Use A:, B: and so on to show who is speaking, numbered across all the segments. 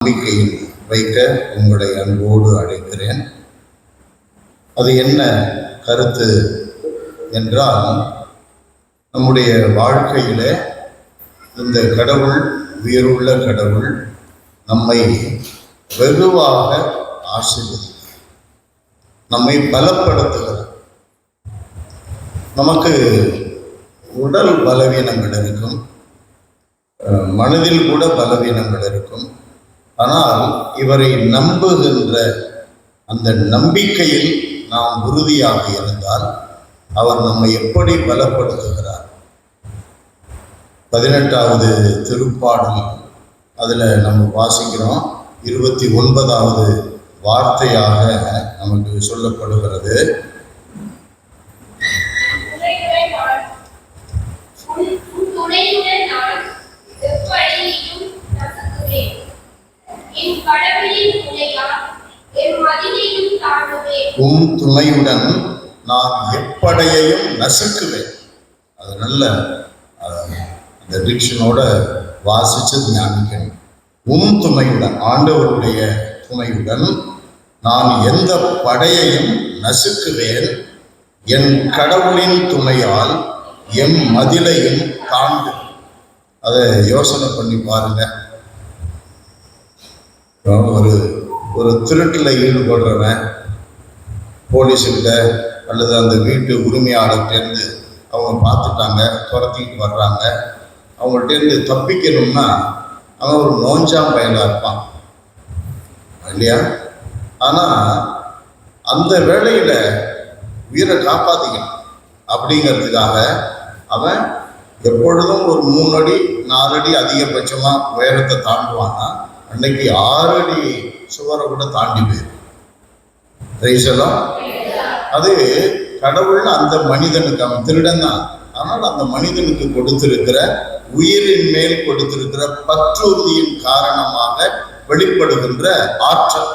A: நம்பிக்கையில் வைக்க உங்களை அன்போடு அழைக்கிறேன். அது என்ன கருத்து என்றால், நம்முடைய வாழ்க்கையில இந்த கடவுள், உயிருள்ள கடவுள், நம்மை வெகுவாக ஆசீர்வதிக்கிறார், நம்மை பலப்படுத்துகிறார். நமக்கு உடல் பலவீனங்கள் இருக்கும், மனதில் கூட பலவீனங்கள் இருக்கும். ஆனால் இவரை நம்புகின்ற அந்த நம்பிக்கையில் நாம் உறுதியாக இருந்தால் அவர் நம்மை எப்படி பலப்படுத்துகிறார்? 18வது திருப்பாடல் அதில் நம்ம வாசிக்கிறோம். 29வது வார்த்தையாக நமக்கு சொல்லப்படுகிறது, உம் துணையுடன் நான் எப்படையையும் நசுக்குவேன். அது நல்ல அந்த டிக்ஷனோட வாசிச்சு ஞானிக்கணும். உம் துணையுடன், ஆண்டவருடைய துணையுடன் நான் எந்த படையையும் நசுக்குவேன், என் கடவுளின் துணையால் எம் மதிலையும் தாண்டு. அதை யோசனை பண்ணி பாருங்க. ஒரு திருட்டில் ஈடுபடுறவன் போலீஸுக்கிட்ட அல்லது அந்த வீட்டு உரிமையாளர்கிட்டேருந்து அவங்க பார்த்துட்டாங்க, துரத்திக்கிட்டு வர்றாங்க. அவங்கள்ட்டேருந்து தப்பிக்கணும்னா அவன் ஒரு நோஞ்சாம் பயனாக இருப்பான் இல்லையா? ஆனால் அந்த வேளையில் உயிரை காப்பாற்றிக்கணும் அப்படிங்கிறதுக்காக அவன் எப்பொழுதும் ஒரு 3 அடி 4 அடி அதிகபட்சமாக உயரத்தை தாண்டுவான்னா, அன்னைக்கு 6 அடி சுவரை கூட தாண்டி போயிடும். அது கடவுள்னு அந்த மனிதனுக்கு, அவன் திருடன் தான், ஆனால் அந்த மனிதனுக்கு கொடுத்திருக்கிற உயிரின் மேல் கொடுத்திருக்கிற பற்றுறுதியின் காரணமாக வெளிப்படுகின்ற ஆற்றல்.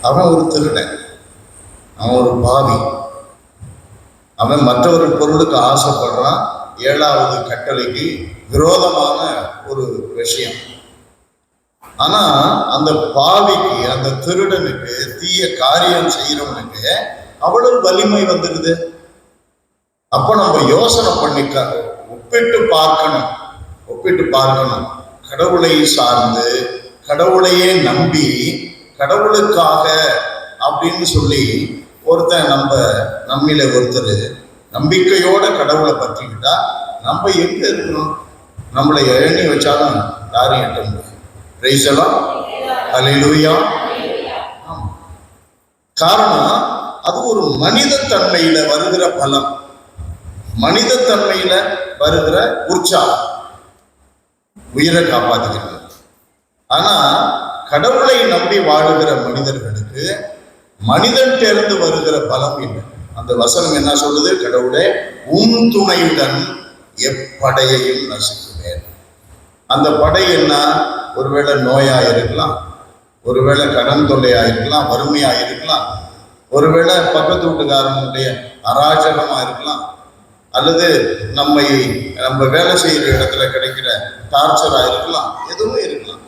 A: அவன் ஒரு திருடன், அவன் ஒரு பாவி, அவன் மற்றொரு பொருளுக்கு ஆசைப்படுறான். 7வது கட்டளைக்கு விரோதமான ஒரு விஷயம். ஆனா அந்த பாவிக்கு, அந்த திருடனுக்கு, தீய காரியம் செய்யறவனுக்கு அவ்வளவு வலிமை வந்துடுது. அப்ப நம்ம யோசனை பண்ணிக்க, ஒப்பிட்டு பார்க்கணும். கடவுளை சார்ந்து, கடவுளையே நம்பி, கடவுளுக்காக அப்படின்னு சொல்லி ஒருத்தன் நம்மில ஒருத்தர் நம்பிக்கையோட கடவுளை பற்றிக்கிட்டா நம்ம எங்க இருக்கணும்? நம்மளை எண்ணி வச்சாலும் யாரும் எட்ட முடியும். அல்லேலூயா. காரணம், அது ஒரு மனித தன்மையில வருகிற பலம், மனித தன்மையில வருகிற உற்சாகம், உயிரை காப்பாற்றுகிறது. ஆனா கடவுளை நம்பி வாழுகிற மனிதர்களுக்கு மனிதன் தேர்ந்து வருகிற பலம் இல்லை. அந்த வசனம் என்ன சொல்லுது? கடவுளே, உம் துணையுடன் எப்படையையும் நசுக்குவேன். அந்த படை என்ன? ஒருவேளை நோயா இருக்கலாம், ஒருவேளை கடன் தொல்லையா இருக்கலாம், வறுமையா இருக்கலாம், ஒருவேளை பக்கத்து வீட்டுக்காரனுடைய அராஜகமா இருக்கலாம், அல்லது நம்ம வேலை செய்யற இடத்துல கிடைக்கிற டார்ச்சரா இருக்கலாம், எதுவுமே இருக்கலாம்.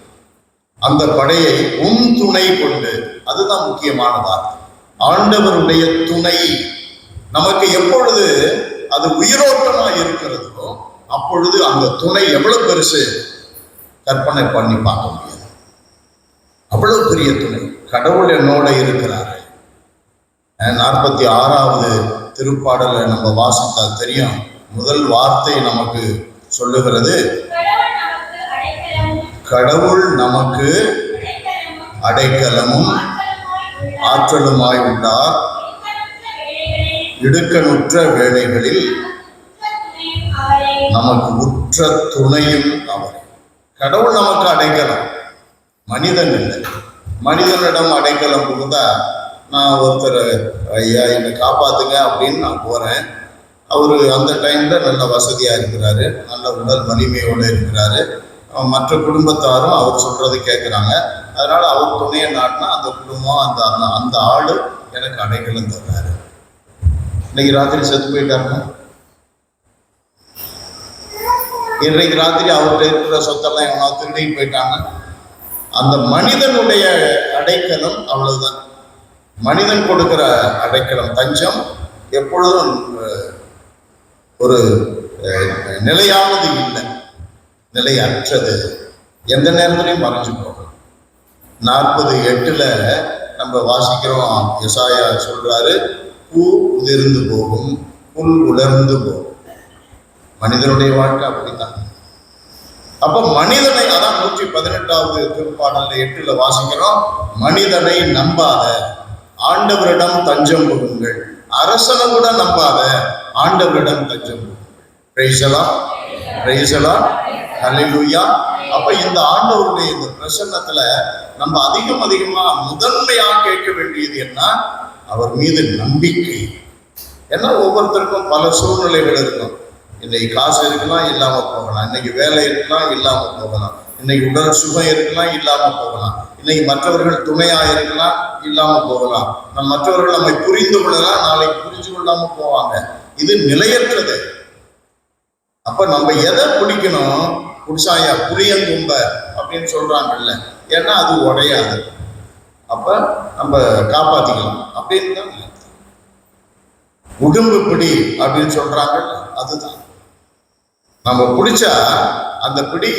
A: அந்த படையை உம் துணை கொண்டு, அதுதான் முக்கியமான வார்த்தை. ஆண்டவருடைய துணை நமக்கு எப்பொழுது அது உயிரோட்டமா இருக்கிறதோ அப்பொழுது அந்த துணை எவ்வளவு பெருசு கற்பனை பண்ணி பார்க்க முடியாது. அவ்வளவு பெரிய துணை. கடவுள் என்னோட இருக்கிறாரு. 46வது திருப்பாடலை நம்ம வாசித்தால் தெரியும். முதல் வார்த்தை நமக்கு சொல்லுகிறது, கடவுள் நமக்கு அடைக்கலமும் ஆற்றலுமாய் உள்ளார், இடுக்கணுற்ற வேளைகளில் நமக்கு உற்ற துணையும் அவர். கடவுள் நமக்கு அடைக்கலம், மனிதன் இல்லை. மனிதனிடம் அடைக்கலம் புகுந்தா, நான் ஒருத்தர் ஐயா என்னை காப்பாத்துங்க அப்படின்னு நான் போறேன். அவரு அந்த டைம்ல நல்ல வசதியா இருக்கிறாரு, நல்ல உடல் வலிமையோடு இருக்கிறாரு, மற்ற குடும்பத்தாரும் அவர் சொல்றது கேட்குறாங்க. அதனால அவர் துணையை நாட்டினா அந்த குடும்பம், அந்த ஆளு எனக்கு அடைக்கலம் தர்றாரு. இன்னைக்கு ராத்திரி செத்து போயிட்டாருன்னா இன்றைக்கு ராத்திரி அவர்கிட்ட இருக்கிற சொத்தெல்லாம் எவனா திருடிட்டு போயிட்டாங்க. அந்த மனிதனுடைய அடைக்கலம் அவ்வளவுதான். மனிதன் கொடுக்கிற அடைக்கலம் தஞ்சம் எப்பொழுதும் ஒரு நிலையானது இல்லை, நிலையற்றது, எந்த நேரத்திலையும் மறைஞ்சு போகும். 40:8 நம்ம வாசிக்கிறோம். எசாயா சொல்றாரு, பூ உதிர்ந்து போகும், புல் உலர்ந்து போகும். மனிதனுடைய வாழ்க்கை அப்படித்தான். அப்ப மனிதனை, அதான் 118வது திருப்பாடல்ல 8 வாசிக்கிறோம், மனிதனை நம்பாத, ஆண்டவரிடம் தஞ்சம் புகுங்கள். அரசனை கூட நம்பாத, ஆண்டவரிடம் தஞ்சம் புகுங்கள். Praise the lord, praise the lord, hallelujah. அப்ப இந்த ஆண்டவருடைய இந்த பிரசன்னத்துல நம்ம அதிகமா முதன்மையா கேட்க வேண்டியது என்ன? அவர் மீது நம்பிக்கை. ஏன்னா ஒவ்வொருத்தருக்கும் பல சூழ்நிலைகள் இருக்கும். இன்னைக்கு காசு இருக்கலாம், இல்லாம போகலாம். இன்னைக்கு வேலை இருக்கலாம், இல்லாம போகலாம். இன்னைக்கு உடல் சுகம் இருக்கலாம், இல்லாம போகலாம். இன்னைக்கு மற்றவர்கள் துணையா இருக்கலாம், இல்லாம போகலாம். மற்றவர்கள் நம்மை புரிந்து கொள்ளலாம், நாளைக்கு புரிஞ்சு கொள்ளாம போவாங்க. இது நிலையற்றது. அப்ப நம்ம எதை பிடிக்கணும்? புடிசாயா புளியங்கும்ப அப்படின்னு சொல்றாங்கல்ல, ஏன்னா அது உடையாது. அப்ப நம்ம காப்பாத்திக்கலாம் அப்படின்னு தான். உடும்பு பிடி அப்படின்னு சொல்றாங்க, அதுதான். நம்ம பிடிச்சா அந்த பிடி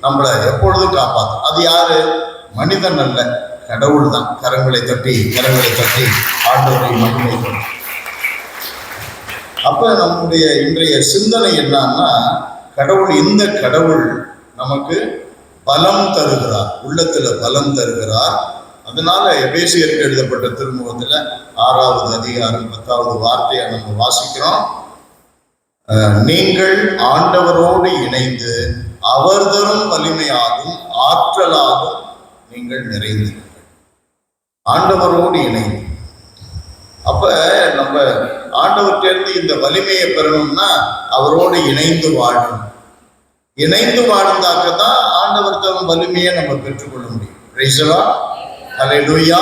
A: நம்மளை எப்பொழுதும் காப்பாற்றும். அது யாரு? மனிதன் அல்ல, கடவுள் தான். கரங்களை தட்டி ஆண்டவரை மகிமை. அப்ப நம்முடைய இன்றைய சிந்தனை என்னன்னா, கடவுள், இந்த கடவுள் நமக்கு பலம் தருகிறார், உள்ளத்துல பலம் தருகிறார். அதனால எபேசியருக்கு எழுதப்பட்ட திருமுகத்துல 6வது அதிகாரம் 10வது வார்த்தையை நம்ம வாசிக்கிறோம். நீங்கள் ஆண்டவரோடு இணைந்து அவர் தரும் வலிமையாகும் ஆற்றலாகும் நீங்கள் நிறைந்திருங்கள். ஆண்டவரோடு இணைந்து. அப்ப நம்ம ஆண்டவர்கிட்ட இந்த வலிமையை பெறணும்னா அவரோடு இணைந்து வாழணும். இணைந்து வாழ்ந்தாக்கதான் ஆண்டவர் தரும் வலிமையை நம்ம பெற்றுக்கொள்ள முடியும். பிரைஸ் தி லார்ட், ஹல்லேலூயா.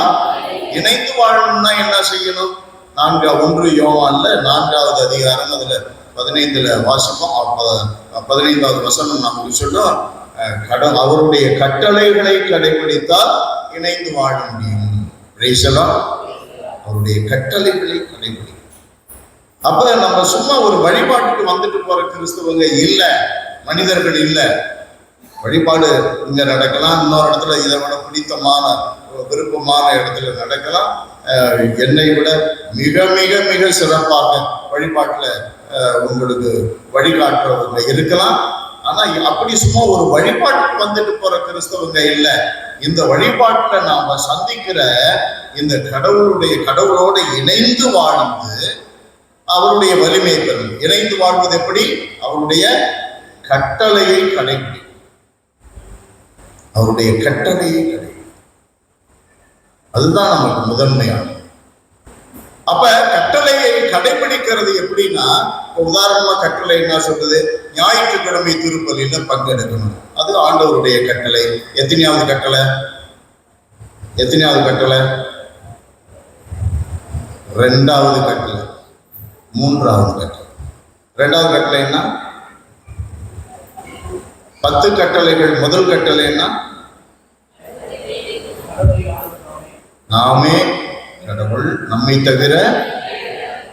A: இணைந்து வாழணும்னா என்ன செய்யணும்? 1 யோவான்ல 4வது அதிகாரம் அதுல 15 வாசிப்போம். 15வது வசனம் நமக்கு சொல்லும், அவருடைய கட்டளைகளை கடைபிடித்தால் இணைந்து வாழ முடியும். Price the Lord. அவருடைய கட்டளைகளை கடைபிடிக்கும். அப்ப நம்ம சும்மா ஒரு வழிபாட்டுக்கு வந்துட்டு போற கிறிஸ்தவங்க இல்ல, மனிதர்கள் இல்ல. வழிபாடு இங்க நடக்கலாம், இன்னொரு இடத்துல இதை விட பிடித்தமான விருப்பமான இடத்துல நடக்கலாம். என்னை விட மிக மிக மிக சிறப்பாக வழிபாட்டுல உங்களுக்கு வழிகாட்டுறவங்க இருக்கலாம். ஆனா அப்படி சும்மா ஒரு வழிபாட்டுக்கு வந்துட்டு போற கிறிஸ்தவங்க இல்ல. இந்த வழிபாட்டுல நாம சந்திக்கிற இந்த கடவுளோட இணைந்து வாழ்ந்து அவருடைய வலிமை பெறும். இணைந்து வாழ்வது எப்படி? அவருடைய கட்டளையை கடைபிடி, அவருடைய கட்டளையை கடைபிடி. அதுதான் நமக்கு முதன்மையானது. அப்ப கட்டளையை கடைபிடிக்கிறது எப்படின்னா, உதாரணமா கட்டளை என்ன சொல்றது? ஞாயிற்றுக்கிழமை திருப்பலியில பங்கெடுக்கணும். அது ஆண்டவருடைய கட்டளை. எத்தனையாவது கட்டளை? 2வது கட்டளை, 3வது கட்டளை. 2வது கட்டளை என்ன? 10 கட்டளைகள். முதல் கட்டளை என்ன? நாமே கடவுள், நம்மை தவிர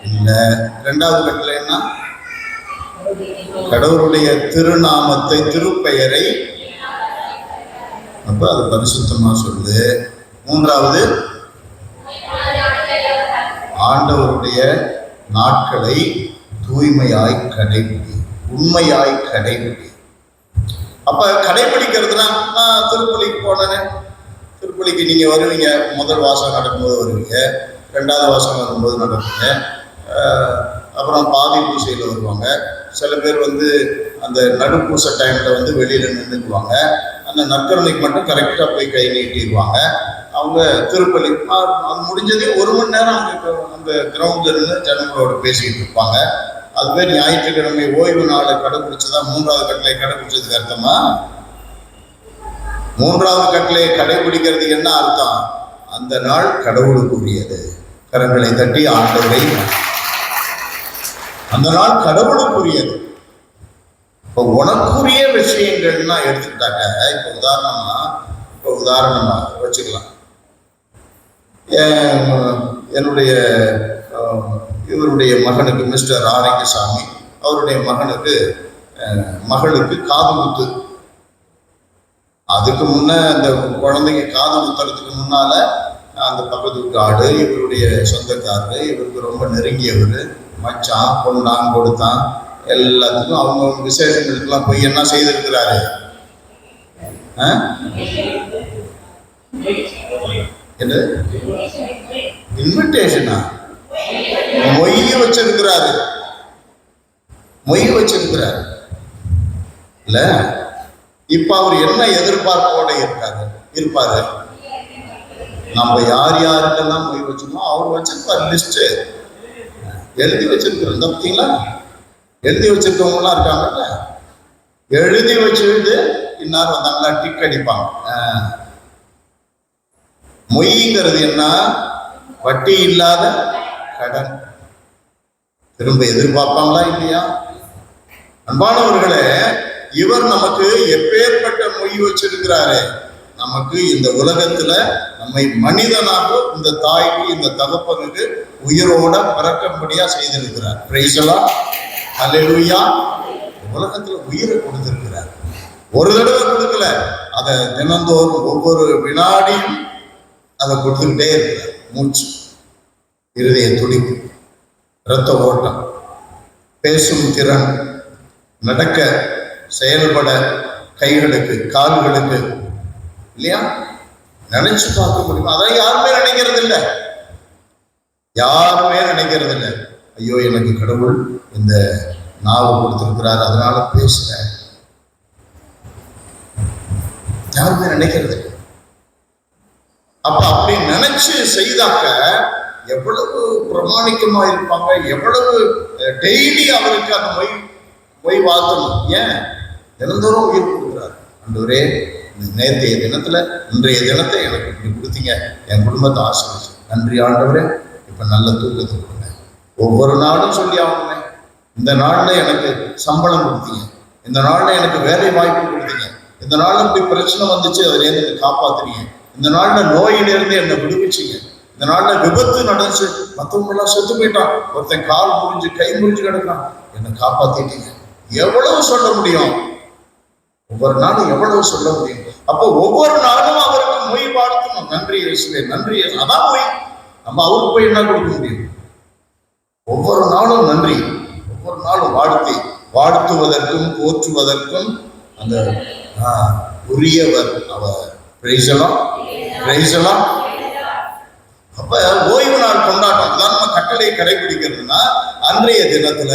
A: இல்ல. 2வது கட்டளை என்ன? கடவுளுடைய திருநாமத்தை, திருப்பெயரை அப்ப அது பரிசுத்தமா சொல்லு. 3வது ஆண்டவருடைய நாட்களை தூய்மையாய் கடைபிடி, உண்மையாய் கடைபிடி. அப்ப கடைபிடிக்கிறதுனா, நான் திருப்பலிக்கு போனேன். திருப்பலிக்கு நீங்க வருவீங்க, முதல் வாசம் நடக்கும்போது வருவீங்க, 2வது வாசம் வரும்போது நடப்பீங்க, அப்புறம் பாதி பூசையில் வருவாங்க. சில பேர் அந்த நடுப்பூசை டைம்ல வெளியில நின்றுக்குவாங்க. அந்த நற்கரணைக்கு மட்டும் கரெக்டா போய் கை நீட்டிடுவாங்க. அவங்க திருப்பலி அது முடிஞ்சதே 1 மணி நேரம் அந்த கிரவுண்ட்ல இருந்து ஜனங்களோட பேசிக்கிட்டு இருப்பாங்க. அது பேர் ஞாயிற்றுக்கிழமை ஓய்வு நாளை கடைபிடிச்சதா 3வது கட்டளை கடைபிடிச்சதுக்கு அர்த்தமா? 3வது கட்டளையை கடைபிடிக்கிறதுக்கு என்ன அர்த்தம்? அந்த நாள் கடவுளுக்குரியது. கரங்களை தட்டி ஆண்டவரை, அந்த நாள் கடவுளுக்குரியது. இப்போ உனக்குரிய விஷயங்கள்னா எடுத்துக்கிட்டாங்க. இப்போ உதாரணமா வச்சுக்கலாம். என்னுடைய இவருடைய மகனுக்கு மிஸ்டர் ஆரோக்கியசாமி, அவருடைய மகளுக்கு காது குத்து. அதுக்கு முன்ன அந்த குழந்தைக்கு காது குத்துறதுக்கு முன்னால அந்த பக்கத்து வீட்டு ஆடு, இவருடைய சொந்தக்காரரு, இவருக்கு ரொம்ப நெருங்கியவர், மச்சான், பொண்ணான், கொடுத்தான், எல்லாத்துக்கும் அவங்க விசேஷங்களுக்கெல்லாம் போய் என்ன செய்திருக்கிறாரு? என்ன இன்விடேஷனா? மொய் வச்சிருக்கிறாரு இல்ல. இப்ப அவர் என்ன எதிர்பார்ப்போட இருப்பாரு? நம்ம யார் யாருக்கெல்லாம் மொய் வச்சோமோ அவர் வச்சிருப்பாரு லிஸ்ட், எழுதி வச்சிருக்கிறோம். பார்த்தீங்களா? எழுதி வச்சிருக்கவங்கலாம் இருக்காங்கல்ல, எழுதி வச்சுட்டு இன்னார் வந்தாங்களா டிக் அடிப்பாங்க. மொய்ங்கிறது என்ன? வட்டி இல்லாத கடன். திரும்ப எதிர்பார்ப்பாங்களா இல்லையா? அன்பானவர்களே, இவர் நமக்கு எப்பேற்பட்ட மொய் வச்சிருக்கிறாரு. நமக்கு இந்த உலகத்துல நம்மை மனிதனாக இந்த தாய்க்கு, இந்த தகப்பனுக்கு உயிரோட பிறக்கும்படியா செய்திருக்கிறார். பிரைஸ் தி லார்ட், ஹல்லேலூயா. உலகத்துல உயிரை கொடுத்திருக்கிறார். ஒரு தடவை கொடுக்கல, அதை தினந்தோறும் ஒவ்வொரு வினாடியும் அதை கொடுத்துக்கிட்டே இருக்கிறார். மூச்சு, இருதய துடிப்பு, இரத்த ஓட்டம், பேசும் திறன், நடக்க செயல்பட கைகளுக்கு, கால்களுக்கு, இல்லையா? நினைச்சு பார்க்க முடியுமா? அதான் யாருமே நினைக்கிறது இல்லை. ஐயோ, எனக்கு கடவுள் இந்த நாவு கொடுத்திருக்கிறார், அதனால பேசுறேன். யாருமே நினைக்கிறது. அப்ப அப்படி நினைச்சு செய்தாக்க எவ்வளவு பிரமாணிக்கமா இருப்பாங்க, எவ்வளவு டெய்லி அவருக்கு அந்த மொய் வாழ்த்தணும். ஏன் தினந்தோறும் உயிர் கொடுக்குறாரு. ஆண்டவரே, நேற்றைய தினத்துல இன்றைய தினத்தை எனக்கு இப்படி கொடுத்தீங்க, என் குடும்பத்தை ஆசீர்வதிச்சு நன்றி ஆண்டவரே. இப்ப நல்ல தூக்கத்தை கொடுங்க. ஒவ்வொரு நாளும் சொல்லி ஆகணுமே, இந்த நாள்ல எனக்கு சம்பளம் கொடுத்தீங்க, இந்த நாள்ல எனக்கு வேலை வாய்ப்பு கொடுத்தீங்க, இந்த நாள்ல இப்படி பிரச்சனை வந்துச்சு, அதுல இருந்து காப்பாத்துறீங்க, இந்த நாள்ல நோயிலிருந்து என்னை விடுவிச்சீங்க, இந்த நாள்ல விபத்து நடந்துச்சு, மற்றவங்க எல்லாம் செத்து போயிட்டான், ஒருத்தன் கால் முறிஞ்சு கை முறிஞ்சு கிடக்கான், என்னை காப்பாத்திட்டீங்க. எவ்வளவு சொல்ல முடியும்? ஒவ்வொரு நாளும் எவ்வளவு சொல்ல முடியும்? அப்போ ஒவ்வொரு நாளும் அவருக்கு மொய் வாழ்த்தணும். நன்றி இயேசுவே, நன்றி. அதான் மொய். நம்ம அவருக்கு போய் என்ன கொடுக்க முடியும்? ஒவ்வொரு நாளும் நன்றி, ஒவ்வொரு நாளும் வாழ்த்துவதற்கும் போற்றுவதற்கும் அந்த உரியவர் அவர். Price the Lord. அப்ப ஓய்வு நாள் கொண்டாட்டம் தான் நம்ம கட்டளை கடைபிடிக்கிறதுனா, அன்றைய தினத்துல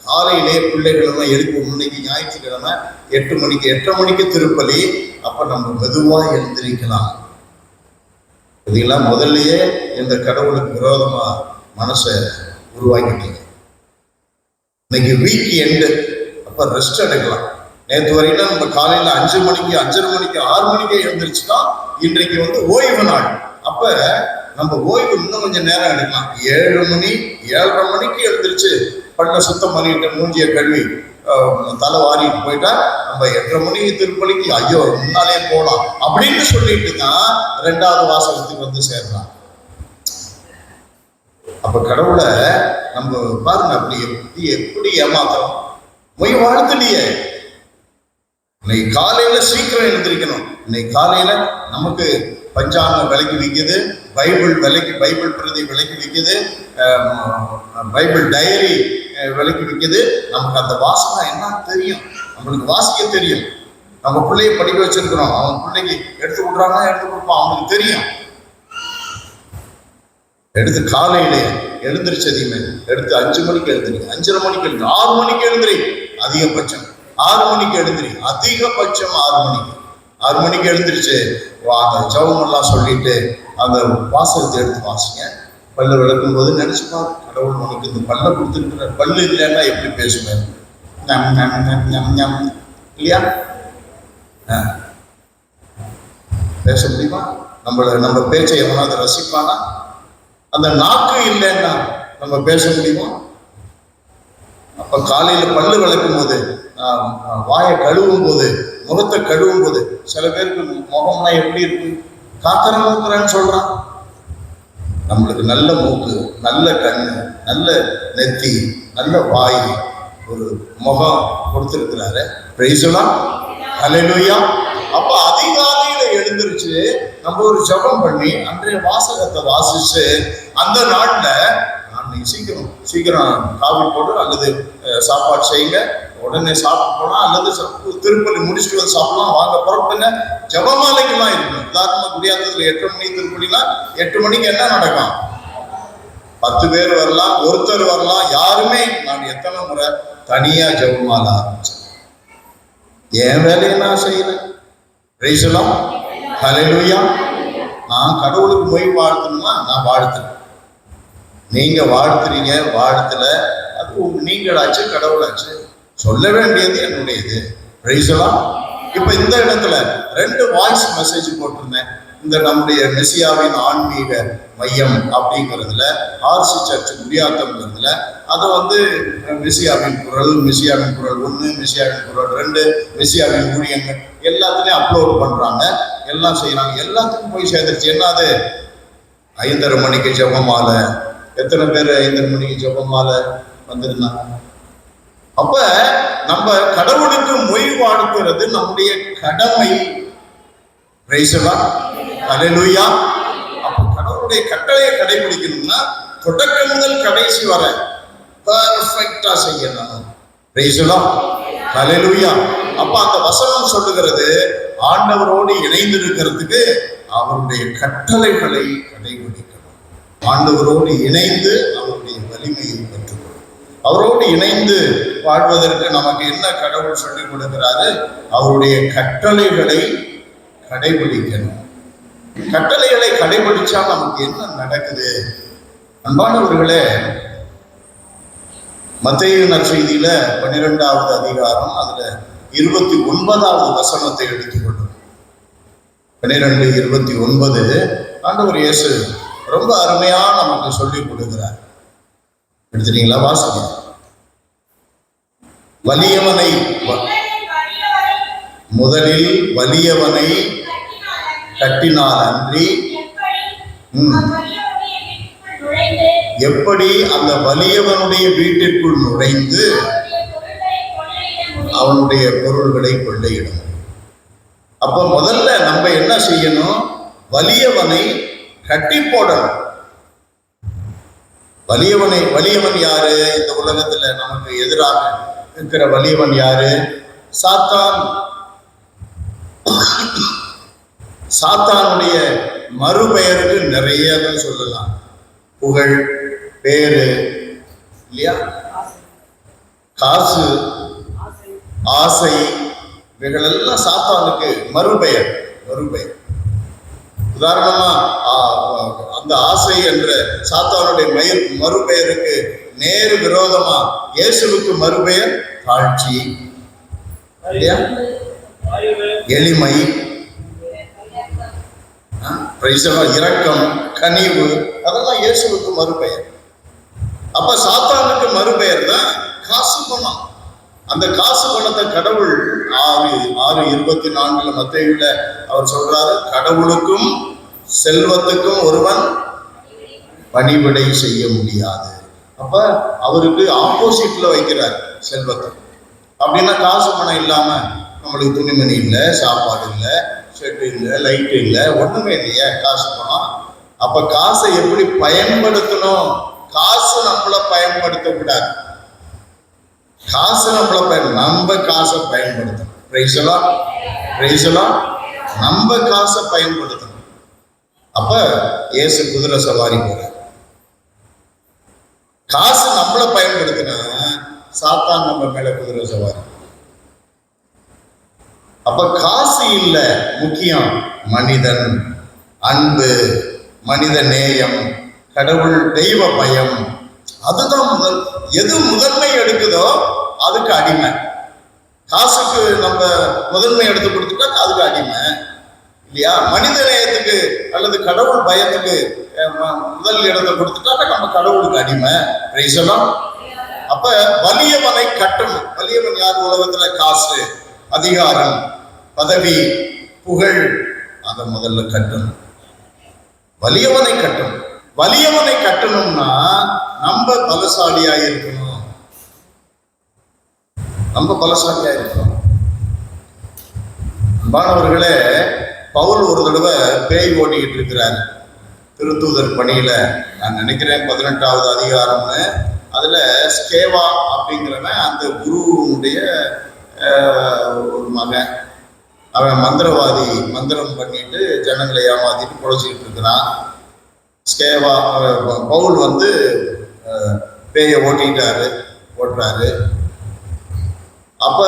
A: காலையிலே பிள்ளைகளெல்லாம் எழுப்பி, முன்னைக்கு ஞாயிற்றுக்கிழமை 8 மணிக்கு திருப்பலி. அப்ப நம்ம மெதுவா எழுந்திரிக்கலாம். இதெல்லாம் முதல்லயே இந்த கடவுளுக்கு விரோதமா மனசை உருவாக்கிட்டீங்க. இன்னைக்கு வீக் எண்டு, அப்ப ரெஸ்ட் எடுக்கலாம். நேற்று வரைக்கும் நம்ம காலையில 5 மணிக்கு, 5:30 மணிக்கு, 6 மணிக்கே எழுந்திரிச்சுன்னா இன்றைக்கு ஓய்வு நாள். அப்ப நம்ம ஓய்வு இன்னும் கொஞ்சம் நேரம் எடுக்கலாம். 7 மணி 7:30 மணிக்கு எழுந்திரிச்சு பல்ல சுத்தம் பண்ணிட்டு மூஞ்சிய கழுவி தலை வாரிட்டு போயிட்டா நம்ம 8:30 மணிக்கு திருப்பலிக்கு ஐயோ முன்னாலே போகலாம் அப்படின்னு சொல்லிட்டு தான் 2வது வாசகத்துக்கு சேரலாம். அப்ப கடவுளை நம்ம பாருங்க, அப்படி எப்படி ஏமாத்துறோம். மொய் வாழ்த்துலையே. இன்னைக்கு காலையில சீக்கிரம் எழுந்திரிக்கணும். இன்னைக்கு காலையில நமக்கு பஞ்சாங்கம் விலைக்கு விற்குது, பைபிள் பிரதி விலைக்கு விற்குது, பைபிள் டைரி விலைக்கு விற்குது. நமக்கு அந்த வாசகம் என்ன தெரியும்? நம்மளுக்கு வாசிக்க தெரியும். நம்ம பிள்ளைய படிக்க வச்சிருக்கிறோம், அவன் பிள்ளைக்கு எடுத்து விடுறாங்கன்னா எடுத்து கொடுப்பான், அவனுக்கு தெரியும். எடுத்து காலையிலே எழுந்திரிச்சதையுமே எடுத்து 5 மணிக்கு எழுந்திரி, 5:30 மணிக்கு எழுந்திரி, 6 மணிக்கு எழுந்திரி, அதிகபட்சம் 6 மணிக்கு எழுந்திரி, அதிகபட்சம் 6 மணிக்கு எழுந்திரிச்சு அந்த ஜபம் எல்லாம் சொல்லிட்டு அந்த வாசகத்தை எடுத்து வாசிங்க. பல்லு விளக்கும் போது நினைச்சுப்பா, கடவுள் உனக்கு இந்த பல்ல கொடுத்துருக்கிற, பல்லு இல்லைன்னா எப்படி பேசுவேன்? இல்லையா? பேச முடியுமா? நம்ம பேச்சை எவனாவது ரசிப்பானா? அந்த நாக்கு இல்லைன்னா நம்ம பேச முடியுமா? அப்ப காலையில பல்லு விளக்கும் போது, வாயை கழுவும் போது, முகத்தை கழுவும் போது, சில பேருக்கு முகம்னா எப்படி இருக்கு? காக்கற மூக்குறன்னு சொல்றான். நம்மளுக்கு நல்ல மூக்கு, நல்ல கண்ணு, நல்ல நெத்தி, நல்ல வாய், ஒரு முகம் கொடுத்திருக்கிறாரு. பிரைஸ் எல்லாம் ஹல்லேலூயா. அப்ப அதிகாலையில எழுந்திருச்சு நம்ம ஒரு ஜெபம் பண்ணி அன்றைய வாசகத்தை வாசிச்சு, அந்த நாள்ல நான் சீக்கிரம் காவி போடு அல்லது சாப்பாடு செய்யுங்க, உடனே சாப்பிட்டு போனா அல்லது திருப்பலி முடிச்சுட்டு வந்து சாப்பிடலாம், வாங்க புறப்படுங்க. ஜெபமாலைக்கெல்லாம் இருக்கணும். உதாரணமா குடியாத்தத்துல 8 மணி திருப்பலினா 8 மணிக்கு என்ன நடக்கும்? 10 பேர் வரலாம், ஒருத்தர் வரலாம், யாருமே. நான் எத்தனை முறை தனியா ஜெபமாலை ஆரம்பிச்சேன். என் வேலையை நான் செய்யறேன். பிரைஸ் எல்லாம் ஹல்லேலூயா. நான் கடவுளுக்கு போய் வாழ்த்தணுமா? நான் வாழ்த்துறேன். நீங்க வாழ்த்துறீங்க, வாழ்த்துல அது நீங்களாச்சு, கடவுளாச்சு. சொல்ல வேண்டியது என்னுடையது. பிரைஸ் எல்லாம். இப்ப இந்த இடத்துல 2 வாய்ஸ் மெசேஜ் போட்டிருந்தேன். இந்த நம்முடைய மெசியாவின் ஆன்மீக மையம் அப்படிங்கிறதுல, ஆர்சி சர்ச் குடியாத்தம்ங்கிறதுல, அதை மெசியாவின் குரல் 1, மெசியாவின் குரல் 2, மெசியாவின் ஊழியங்கள் எல்லாத்துலயும் அப்லோட் பண்றாங்க, எல்லாம் செய்யறாங்க. எல்லாத்துக்கும் போய் சேர்ந்துருச்சு. என்னது? 5:30 மணிக்கு ஜெபமாலை. எத்தனை பேர் 5:30 மணிக்கு ஜெபமாலை வந்திருந்தாங்க? அப்ப நம்ம கடவுளுக்கு மொய் வாழ்த்துறது நம்முடைய கடமை. பிரைஸ் எல்லாம் ஹல்லேலூயா. அப்ப கடவுளுடைய கட்டளையை கடைபிடிக்கணும்னா தொடக்கம் முதல் கடைசி வரை பெர்ஃபெக்ட்டா செய்யணும். பிரைஸ் எல்லாம் ஹல்லேலூயா. அப்ப அந்த வசனம் சொல்லுகிறது, ஆண்டவரோடு இணைந்திருக்கிறதுக்கு அவருடைய கட்டளைகளை கடைபிடிக்கணும். ஆண்டவரோடு இணைந்து அவருடைய வலிமையை பெற்றுக்கொள்ளும். அவரோடு இணைந்து வாழ்வதற்கு நமக்கு என்ன கடவுள் சொல்லிக் கொடுக்கிறாரு? அவருடைய கட்டளைகளை கடைபிடிக்கணும். கட்டளைகளை கடைபிடிச்சா நமக்கு என்ன நடக்குது? அன்பானவர்களே, மத்தேயு நற்செய்தியில 12வது அதிகாரம், அதுல 29வது வசனத்தை எடுத்துக்கொள்ளும். 12:29 ஆண்டவர் இயேசு ரொம்ப அருமையா நமக்கு சொல்லிக் கொடுக்கிறார். எடுத்துட்டீங்களா? வாசிங்க. வலியவனை முதலில் வலியவனை கட்டினால் அன்றி எப்படி அந்த வலியவனுடைய வீட்டிற்குள் நுழைந்து அவனுடைய பொருள்களை கொள்ளையிடும். அப்ப முதல்ல நம்ம என்ன செய்யணும்? வலியவனை கட்டி போடணும். வலியவன் யாரு? இந்த உலகத்துல நமக்கு எதிராக இருக்கிற வலியவன் யாரு? சாத்தான். சாத்தானுடைய மறுபெயருக்கு நிறைய சொல்லலாம். புகழ், பேரு, இல்லையா, காசு, ஆசை, இவைகளெல்லாம் சாத்தானுக்கு மறுபெயர். உதாரணமா அந்த ஆசை என்ற சாத்தானுடைய மறுபெயருக்கு நேரு விரோதமா இயேசுவுக்கு மறுபெயர் தாழ்ச்சி, எளிமை, இரக்கம், கனிவு, அதெல்லாம் இயேசுவுக்கு மறுபெயர். அப்ப சாத்தானுக்கு மறுபெயர் தான் காசு பணம். அந்த காசு பணத்தை கடவுள் 6:24 மத்தேயுல அவர் சொல்றாரு, கடவுளுக்கும் செல்வத்துக்கும் ஒருவன் பணிவிடை செய்ய முடியாது. அப்ப அவருக்கு ஆப்போசிட்ல வைக்கிறார் செல்வத்தை. அப்படின்னா காசு பணம் இல்லாம நம்மளுக்கு துணிமணி இல்லை, சாப்பாடு இல்லை, ஷெட் இல்லை, லைட் இல்லை, ஒண்ணுமே இல்லையா காசு பணம். அப்ப காசை எப்படி பயன்படுத்தணும்? காசு நம்மள பயன்படுத்தக்கூடாது. காசு நம்ம காசை பயன்படுத்தணும். நம்ம காசை பயன்படுத்தணும். அப்ப இயேசு குதிரை சவாரி போறார். காசு நம்மள பயன்படுத்தினா சாத்தான் நம்ம மேல குதிரை சவாரி. அப்ப காசு இல்ல, முக்கியம் மனிதன், அன்பு, மனித நேயம், கடவுள், தெய்வ பயம். அதுதான் முதல். எது முதன்மை எடுக்குதோ அதுக்கு அடிமை. காசுக்கு நம்ம முதன்மை எடுத்து கொடுத்துட்டா அதுக்கு அடிமை இல்லையா? மனித நேயத்துக்கு அல்லது கடவுள் பயத்துக்கு முதல் இடத்தை கொடுத்துட்டா நம்ம கடவுளுக்கு அடிமை. பிரைஸ் எல்லாம். அப்ப வலியவனை கட்டணும். வலியவன் யார்? உலகத்துல காசு, அதிகாரம், பதவி, புகழ், அதை முதல்ல கட்டணும். வலியவனை கட்டணும். வலியவனை கட்டணும்னா நம்ம பலசாலியா இருக்கணும். நம்ம பலசாலியா இருக்கணும். அன்பானவர்களே, பவுல் ஒரு தடவை பேய் ஓட்டிக்கிட்டு இருக்கிறார் திருத்தூதர் பணியில. நான் நினைக்கிறேன் 18வது அதிகாரம்னு. அதுல ஸ்கேவா அப்படிங்கிறவன் அந்த குருவுடைய ஒரு மகன். அவன் மந்திரவாதி, மந்திரம் பண்ணிட்டு ஜனங்களை ஏமாத்திட்டு பொழைச்சிக்கிட்டு இருக்கிறான். ஸ்கேவா பவுல் பேயை ஓட்டுறாரு. அப்ப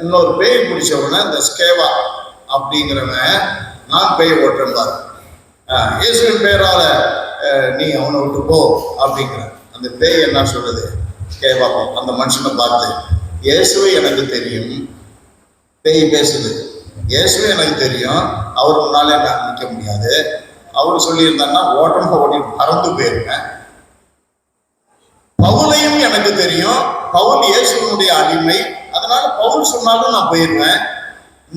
A: இன்னொரு பேய் பிடிச்சவன இந்த ஸ்கேவா அப்படிங்கிறவன், நான் பேயை ஓட்டுறேன் பாரு, இயேசுவின் பேரால நீ அவனை விட்டு போ அப்படிங்கிற. அந்த பேய் என்ன சொல்றது? ஸ்கேவா அந்த மனுஷனை பார்த்து, இயேசுவை எனக்கு தெரியும். பேய் பேசுது, இயேசுவே எனக்கு தெரியும், அவர் முன்னாலே நான் நிற்க முடியாது. அவர் சொல்லியிருந்தாங்கன்னா ஓட்டி பறந்து போயிருக்கேன். பவுலையும் எனக்கு தெரியும், பவுல் இயேசுவனுடைய அடிமை, அதனால பவுல் சொன்னாலும் நான் போயிருவேன்.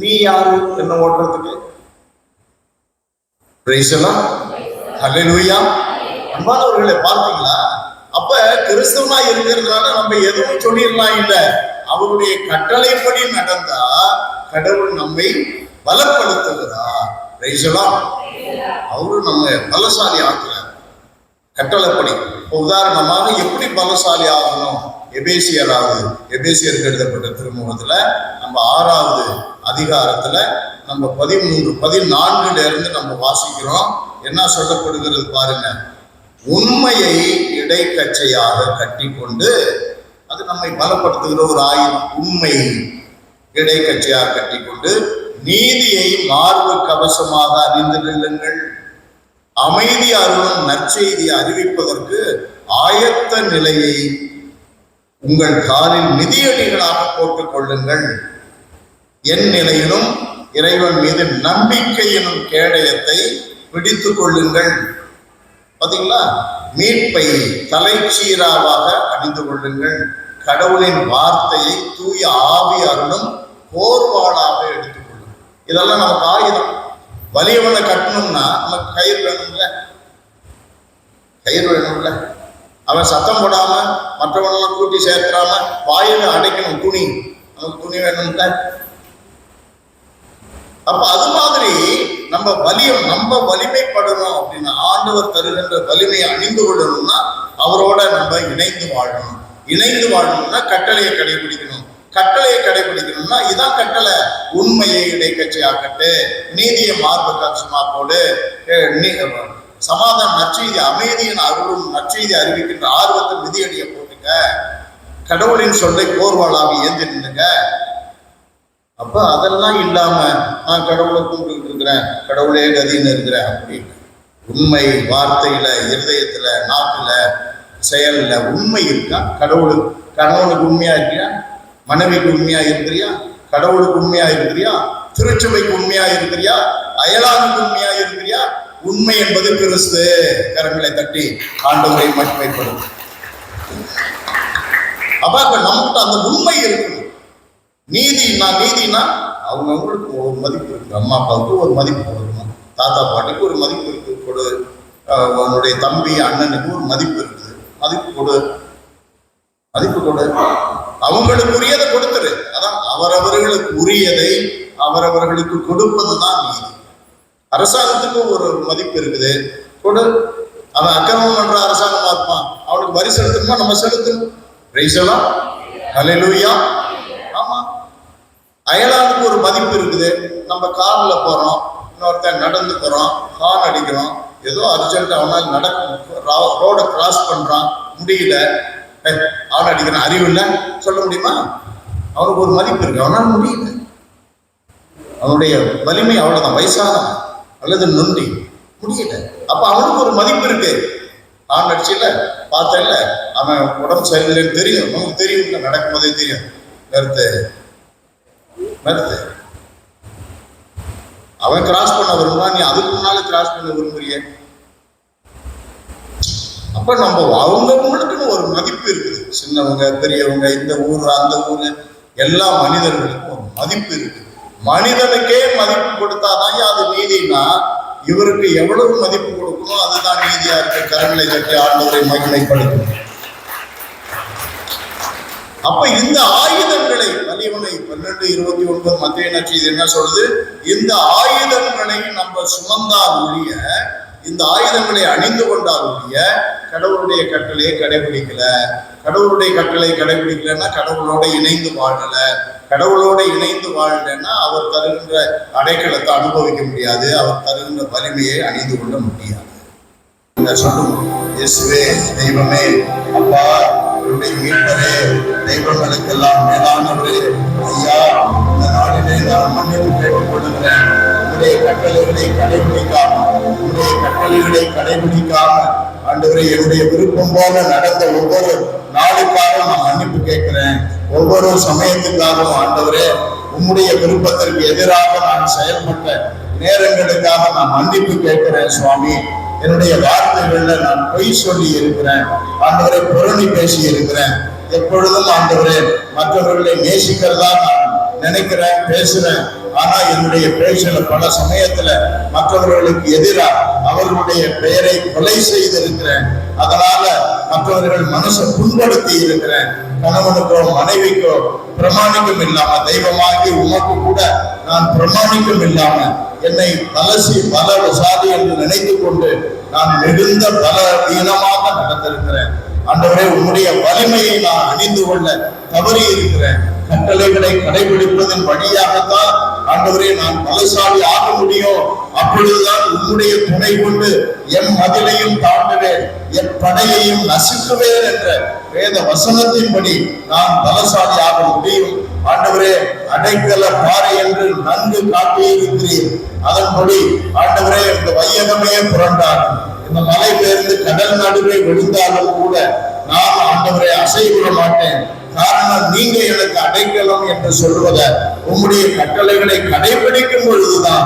A: நீ யாரு என்ன ஓட்டுறதுக்கு? ஹல்லேலூயா. அன்பானவர்களை பார்த்தீங்களா? அப்ப கிறிஸ்தவனா இருக்கிறதுனால நம்ம எதுவும் சொல்லிடலாம் இல்ல. அவருடைய கட்டளைப்படி நடந்தா கடவுள் நம்மை பலப்படுத்துகிறார். அவரு நம்ம பலசாலி ஆக்குறார் கட்டளைப்படி. உதாரணமாக எப்படி பலசாலி ஆகணும்? எபேசியருக்கு எழுதப்பட்ட திருமுகத்துல நம்ம 6வது அதிகாரத்துல நம்ம 13-14 இருந்து நம்ம வாசிக்கிறோம். என்ன சொல்லப்படுகிறது பாருங்க. உண்மையை இடைக்கச்சையாக கட்டி கொண்டு, அது நம்மை பலப்படுத்துகிற ஒரு ஆயுதம். உண்மை இடைக்கச்சையாக கட்டி கொண்டு நீதியை மார்பு கவசமாக அணிந்து நில்லுங்கள். அமைதி அருளும் நற்செய்தியை அறிவிப்பதற்கு ஆயத்த நிலையை உங்கள் காலில் மிதியடிகளாக போட்டுக் கொள்ளுங்கள். என் நிலையிலும் இறைவன் மீது நம்பிக்கை எனும் கேடயத்தை பிடித்துக் கொள்ளுங்கள். பாத்தீங்களா? மீட்பை தலைச்சீராவாக அணிந்து கொள்ளுங்கள். கடவுளின் வார்த்தையை தூய ஆவி அருளும் போர்வாளாக எடுத்துக்கொள்ளும். இதெல்லாம் நமக்கு ஆயுதம். வலியவனை கட்டணும்னா நமக்கு கயிறு வேணும்ல. அவன் சத்தம் போடாம மற்றவனெல்லாம் கூட்டி சேர்க்கிறாம வாயில அடைக்கணும். நமக்கு துணி வேணும்ல. அப்ப அது மாதிரி நம்ம வலிமைப்படணும் அப்படின்னா, ஆண்டவர் தருகின்ற வலிமையை அணிந்து கொள்ளணும்னா அவரோட நம்ம இணைந்து வாழணும்னா கட்டளையை கடைபிடிக்கணும். கட்டளையை கடைபிடிக்கணும்னா இதான் கட்டளை. உண்மையை இடைக்கச்சையாக்கட்டு, நீதியை மார்பு கவசமா போடு, சமாதான நற்செய்தி, அமைதியின் அருளும் நற்செய்தி அறிவிக்கின்ற ஆர்வத்தை மிதியடியை போட்டுங்க. கடவுளின் சொல்லை போர்வாளாக ஏந்தி நின்னுங்க. அப்ப அதெல்லாம் இல்லாம நான் கடவுளை கும்பிட்டு இருக்கிறேன், கடவுளே கதின்னு இருக்கிறேன் அப்படின்னு உண்மை வார்த்தையில, இருதயத்துல, நாக்குல, செயல்ல உண்மை இருக்கா? கணவனுக்கு உண்மையா இருக்கிறியா? மனைவிக்கு உண்மையா இருக்கிறியா? கடவுளுக்கு உண்மையா இருக்கிறியா? திருச்சபைக்கு உண்மையா இருக்கிறியா? அயலானுக்கு உண்மையா இருக்கிறியா? உண்மை என்பது கிறிஸ்து. கரங்களை தட்டி ஆண்டவரை மகிமைப்படும். அப்ப நம்மகிட்ட அந்த உண்மை இருக்கணும். நீதினா அவங்களுக்கு ஒரு மதிப்பு இருக்கு. அம்மா அப்பாவுக்கு ஒரு மதிப்பு கொடுக்கணும், தாத்தா பாட்டிக்கு ஒரு மதிப்பு இருக்கு. கொடு. உன்னுடைய தம்பி அண்ணனுக்கு ஒரு மதிப்பு இருக்குது. மதிப்பு கொடு. அவங்களுக்கு உரியதை கொடுத்துரு. அதான் அவரவர்களுக்கு உரியதை அவரவர்களுக்கு கொடுப்பதுதான் நீதி. அரசாங்கத்துக்கு ஒரு மதிப்பு இருக்குது, கொடு. அவன் அக்கிரமம் பண்ற அரசாங்கமா இருப்பான், அவனுக்கு வரி செலுத்தணுமா நம்ம செலுத்தணும். பிரைஸலாம். ஹல்லேலூயா. ஆமா. அயலானுக்கு ஒரு மதிப்பு இருக்குது. நம்ம கார்ல போறோம், இன்னொருத்தன் நடந்து போறோம், ஹார்ன் அடிக்கிறோம், ஏதோ அர்ஜென்ட் அவனால் ரோட கிராஸ் பண்றான், முடியல, ஹார்ன் அடிக்கிறான், அறிவு இல்லை சொல்ல முடியுமா? அவனுக்கு ஒரு மதிப்பு இருக்கு, அவனால் முடியல. அவனுடைய வலிமை அவ்வளவுதான், வயசானவன் அல்லது நொண்டி, முடியல. அப்ப அவனுக்கு ஒரு மதிப்பு இருக்கு. ஹார்ன் அடிச்சுல பார்த்தல, அவன் உடம்பு சரியில்லைன்னு தெரியும், நமக்கு தெரியும், நடக்கும் போதே தெரியும், நிறுத்து. அவன் கிராஸ் பண்ண விரும்புறான், நீ அதுக்கு முன்னால கிராஸ் பண்ண விரும்புறிய. அப்ப அப்ப நம்ம அவங்கவுங்களுக்குன்னு ஒரு மதிப்பு இருக்குது. சின்னவங்க பெரியவங்க, இந்த ஊர் அந்த ஊர், எல்லா மனிதர்களுக்கும் ஒரு மதிப்பு இருக்கு. மனிதனுக்கே மதிப்பு கொடுத்தாதான் அது நீதினா, இவருக்கு எவ்வளவு மதிப்பு கொடுக்கணும் அதுதான் நீதியா இருக்கு. கரங்களை தட்டி ஆண்டவரை மகிமைப்படுத்தும். அப்ப இந்த ஆயுதங்களை வலிவனை 12:29 மத்திய நற்செய்தி என்ன சொல்லுது? இந்த ஆயுதங்களை நம்ம சுமந்தால் ஒழிய, இந்த ஆயுதங்களை அணிந்து கொண்டால் ஒழிய கடவுளுடைய கட்டளையை கடைபிடிக்கல. கடவுளுடைய கட்டளை கடைபிடிக்கலன்னா கடவுளோட இணைந்து வாழல. கடவுளோட இணைந்து வாழலன்னா அவர் தருகின்ற அடைக்கலத்தை அனுபவிக்க முடியாது. அவர் தருகின்ற வலிமையை அணிந்து கொள்ள முடியாது. சொல்லும் இயேசுவே தெய்வமே, அப்பா என்னுடைய மீட்பரே, தெய்வங்களுக்கெல்லாம் மேலானவரே, ஐயா இந்த நாளிலே நான் மன்னிப்பு கேட்டுக் கொள்கிறேன். உங்களுடைய கட்டளைகளை கடைபிடிக்காம ஆண்டவரே என்னுடைய விருப்பம் போல நடந்த ஒவ்வொரு நாளுக்காக நான் மன்னிப்பு கேட்கிறேன். ஒவ்வொரு சமயத்துக்காகவும் ஆண்டவரே உம்முடைய விருப்பத்திற்கு எதிராக நான் செயல்பட்ட நேரங்களுக்காக நான் மன்னிப்பு கேட்கிறேன் சுவாமி. என்னுடைய வார்த்தைகள்ல நான் பொய் சொல்லி இருக்கிறேன் ஆண்டவரை, புரணி பேசி இருக்கிறேன். எப்பொழுதும் ஆண்டவரே மற்றவர்களை நேசிக்கிறதா நான் நினைக்கிறேன், பேசுறேன். ஆனா என்னுடைய பேச்சுல பல சமயத்துல மற்றவர்களுக்கு எதிராக அவர்களுடைய பெயரை கொலை செய்திருக்கிறேன். அதனால மற்றவர்கள் மனசை புண்படுத்தி இருக்கிறேன். கணவனுக்கோ மனைவிக்கோ பிரமாணிக்கம் இல்லாம, தெய்வமாகி உமக்கு கூட நான் பிரமாணிக்கம் இல்லாம என்னை பலசாலி என்று நினைத்து கொண்டு நான் மிகுந்த பலவீனமாக நடந்திருக்கிறேன். ஆண்டவரே உன்னுடைய வலிமையை நான் அணிந்து கொள்ள தவறி இருக்கிறேன். கட்டளைகளை கடைபிடிப்பதன் வழியாகத்தான் ஆண்டவரே நான் பலசாலி ஆக முடியும். அப்பொழுதுதான் உன்னுடைய துணை கொண்டு என் மதிலையும் தாண்டுவேன், என் படையையும் நசுக்குவேன் என்ற வேத வசனத்தின்படி நான் பலசாலி ஆக முடியும். ஆண்டவரே அடைக்கல பாறை என்று நன்கு காட்டியிருக்கிறீர். அதன்படி ஆண்டவரே இந்த வையகமே புரண்டார், இந்த மலை பெயர்ந்து கடல் நடுவே விழுந்தாலும் கூட நான் ஆண்டவரை அசைவிட மாட்டேன். காரணம் நீங்க எனக்கு அடைக்கலம் என்று சொல்வத உம்முடைய கட்டளைகளை கடைபிடிக்கும் பொழுதுதான்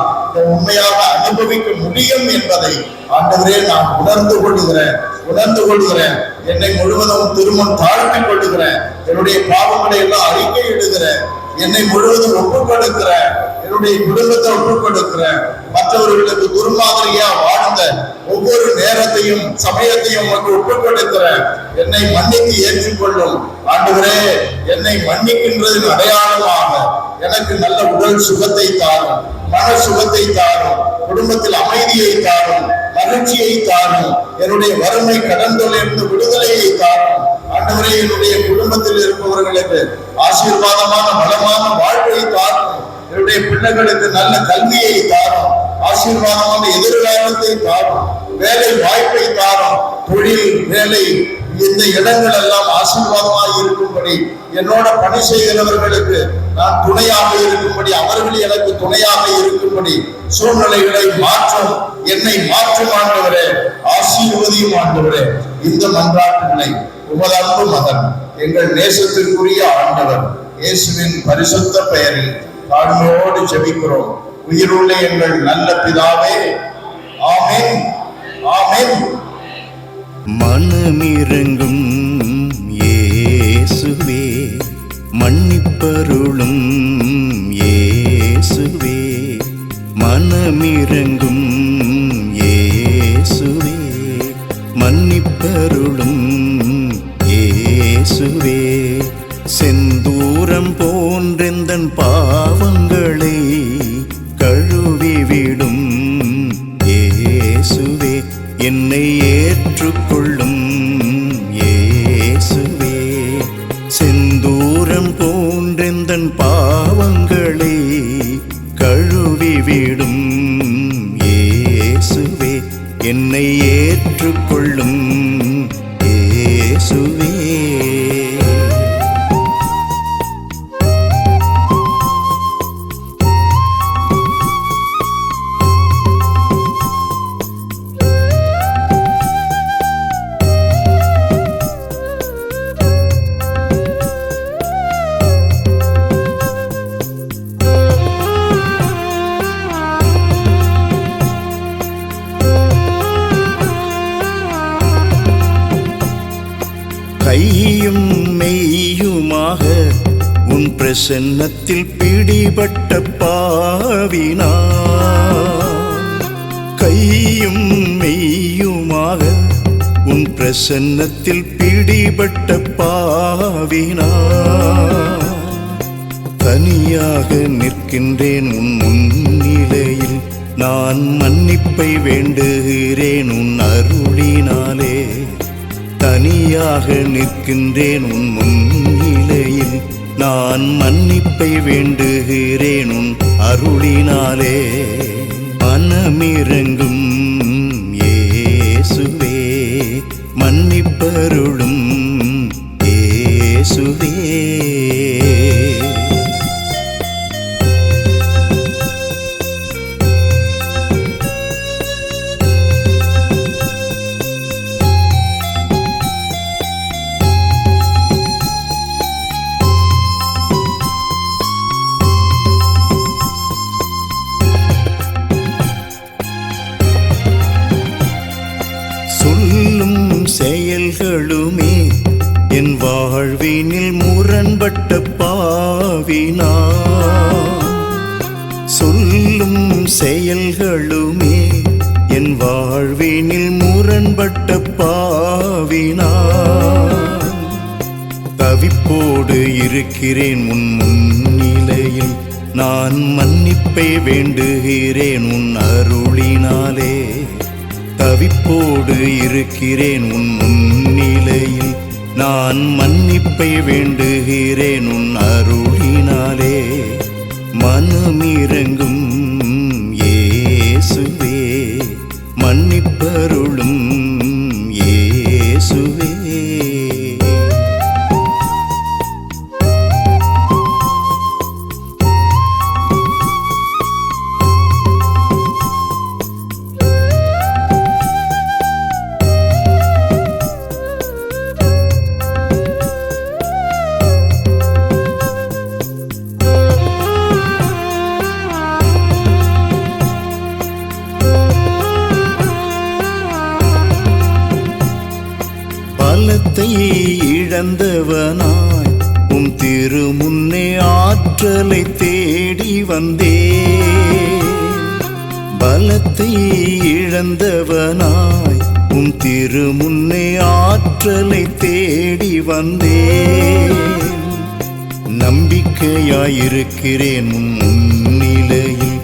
A: உண்மையாக அனுபவிக்க முடியும் என்பதை ஆண்டவரே நான் உணர்ந்து கொள்கிறேன். என்னை முழுவதும் திருமணம் தாழ்த்திக் கொள்ளுகிறேன். என்னுடைய பாவங்களை எல்லாம் அறிக்கை இடுகிறேன். என்னை முழுவதும் ஒப்புக் கொடுக்கிறேன். என்னுடைய குடும்பத்தை ஒப்புக் கொடுக்கிறேன். மற்றவர்களுக்கு துர்மாதிரியா வாழ்ந்த ஒவ்வொரு நேரத்தையும் சமயத்தையும் ஒப்புக் கொடுக்கிறேன். என்னை மன்னித்து ஏற்றுக்கொள்ளும் ஆண்டவரே. என்னை மன்னிக்கின்றதின் அடையாளமாக எனக்கு நல்ல உடல் சுகத்தை தாரும், மன சுகத்தை தாரும், குடும்பத்தில் அமைதியை தாரும், மகிழ்ச்சியை தாரும், என்னுடைய வறுமை கடன்களிலிருந்து விடுதலையை தாரும். ஆண்டவரே என்னுடைய குடும்பத்தில் இருப்பவர்களுக்கு ஆசீர்வாதமான வளமான வாழ்வை தாரும். என்னுடைய பிள்ளைகளுக்கு நல்ல கல்வியை தாரும், ஆசீர்வாதமான எதிர்காலத்தை தாரும், வேலை வாய்ப்பை தாரும், தொழில் வேலை இந்த இடங்கள் எல்லாம் ஆசீர்வாதமாக இருக்கும்படி, என்னோட பணி செய்கிறவர்களுக்கு நான் துணையாக இருக்கும்படி, அவர்கள் எனக்கு துணையாக இருக்கும்படி சூழ்நிலைகளை மாற்றும், என்னை மாற்றும் ஆண்டவரே. ஆசீர்வதியும் ஆண்டவரே. இந்த மன்றாட்டுகளை உமது அன்பு மகன் எங்கள் நேசத்திற்குரிய ஆண்டவர் இயேசுவின் பரிசுத்த பெயரில் தாழ்மையோடு ஜெபிக்கிறோம். உயிருள்ள எங்கள் நல்ல பிதாவே, ஆமென், ஆமென்.
B: மனமிரங்கும் இயேசுவே, மன்னிப்பருளும் இயேசுவே, மனமிரங்கும் இயேசுவே, மன்னிப்பருளும் இயேசுவே. செந்தூரம் போன்றெந்தன் பாவங்களை கழுவிவிடும் இயேசுவே, என்னை ஏற்றுக்கொள்ளும் இயேசுவே. செந்தூரம் போன்றெந்தன் பாவங்களை கழுவிவிடும் இயேசுவே, என்னை ஏற்றுக்கொள்ளும் இயேசுவே. கையும் மெய்யுமாக உன் பிரசன்னத்தில் பிடிபட்ட பாவினா, கையும் மெய்யுமாக உன் பிரசன்னத்தில் பிடிபட்ட பாவினா, தனியாக நிற்கின்றேன் உன் முன்னிலையில், நான் மன்னிப்பை வேண்டுகிறேன் உன் அருளினாலே. தனியாக நிற்கின்றேன் உன் முன்னிலையில், நான் மன்னிப்பை வேண்டுகிறேன் உன் அருளினாலே. மனமிரங்கும் இயேசுவே, மன்னிப்பருளும் இயேசுவே. சொல்லும் செயல்களுமே என் வாழ்வினில் முரண்பட்ட பாவினா, சொல்லும் செயல்களுமே என் வாழ்வினில் முரண்பட்ட பாவினா, தவிப்போடு இருக்கிறேன் உன் முன்னிலையில், நான் மன்னிப்பை வேண்டுகிறேன் உன் அருளினாலே. தவிப்போடு இருக்கிறேன் உன் முன்னிலையில், நான் மன்னிப்பை வேண்டுகிறேன் உன் அருளினாலே. மனமிரங்கும் இயேசுவே, மன்னிப்பருளும் இயேசுவே. பலத்தை இழந்தவனாய் உம் திருமுன்னே ஆற்றலை தேடி வந்தேன். பலத்தை இழந்தவனாய் உம் திருமுன்னே ஆற்றலை தேடி வந்தேன். நம்பிக்கையாயிருக்கிறேன் உன் முன்னிலையில்,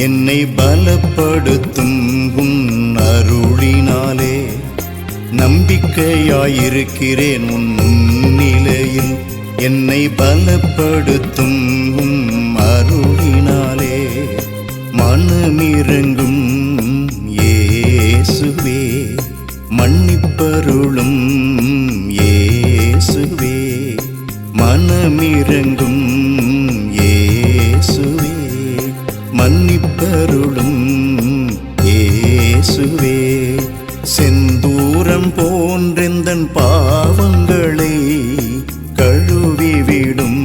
B: என்னை பலப்படுத்தும் உன் அருளினாலே. நம்பிக்கையாயிருக்கிறேன் உன் முன்னிலையில், என்னை பலப்படுத்தும் உம் அருளினாலே. மனமிரங்கும் இயேசுவே, மன்னிப்பருளும் இயேசுவே. மனமிரங்கும் இயேசுவே, மன்னிப்பருளும் இயேசுவே. செந்தூரம் போன்றெந்தன் பாவங்களை கழுவிவிடும்